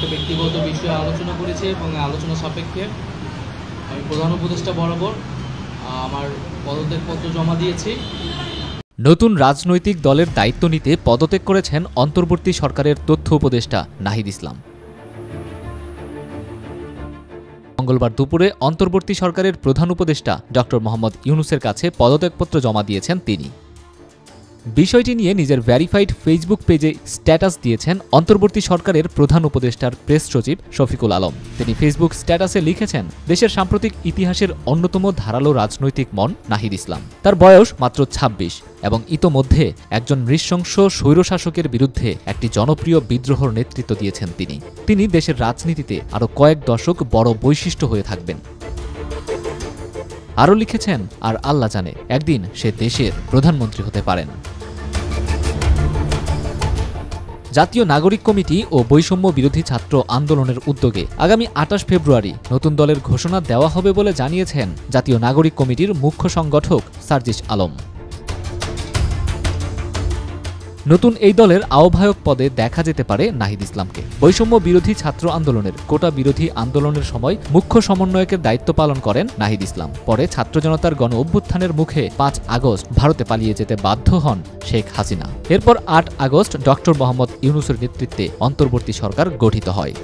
একটা ব্যক্তিগত বিষয়ে আলোচনা করেছি এবং আলোচনা সাপেক্ষে আমি প্রধান উপদেষ্টা বরাবর আমার পদত্যাগপত্র জমা দিয়েছি। নতুন রাজনৈতিক দলের দায়িত্ব নিতে পদত্যাগ করেছেন অন্তর্বর্তী সরকারের তথ্য উপদেষ্টা নাহিদ ইসলাম। মঙ্গলবার দুপুরে অন্তর্বর্তী সরকারের প্রধান উপদেষ্টা ডক্টর মোহাম্মদ ইউনূসের কাছে পদত্যাগপত্র জমা দিয়েছেন তিনি। বিষয়টি নিয়ে নিজের ভেরিফাইড ফেসবুক পেজে স্ট্যাটাস দিয়েছেন অন্তর্বর্তী সরকারের প্রধান উপদেষ্টার প্রেস সচিব শফিকুল আলম। তিনি ফেসবুক স্ট্যাটাসে লিখেছেন, দেশের সাম্প্রতিক ইতিহাসের অন্যতম ধারালো রাজনৈতিক মন নাহিদ ইসলাম। তার বয়স মাত্র ২৬ এবং ইতোমধ্যে একজন নৃশংস স্বৈরশাসকের বিরুদ্ধে একটি জনপ্রিয় বিদ্রোহর নেতৃত্ব দিয়েছেন তিনি দেশের রাজনীতিতে আরও কয়েক দশক বড় বৈশিষ্ট্য হয়ে থাকবেন। আরও লিখেছেন, আর আল্লাহ জানে একদিন সে দেশের প্রধানমন্ত্রী হতে পারেন। জাতীয় নাগরিক কমিটি ও বৈষম্য বিরোধী ছাত্র আন্দোলনের উদ্যোগে আগামী ২৮ ফেব্রুয়ারি নতুন দলের ঘোষণা দেওয়া হবে বলে জানিয়েছেন জাতীয় নাগরিক কমিটির মুখ্য সংগঠক সার্জিস আলম। নতুন এই দলের আহ্বায়ক পদে দেখা যেতে পারে নাহিদ ইসলামকে। বৈষম্য বিরোধী ছাত্র আন্দোলনের কোটা বিরোধী আন্দোলনের সময় মুখ্য সমন্বয়কের দায়িত্ব পালন করেন নাহিদ ইসলাম। পরে ছাত্র জনতার গণ অভ্যুত্থানের মুখে ৫ আগস্ট ভারতে পালিয়ে যেতে বাধ্য হন শেখ হাসিনা। এরপর ৮ আগস্ট ডক্টর মোহাম্মদ ইউনূসের নেতৃত্বে অন্তর্বর্তী সরকার গঠিত হয়।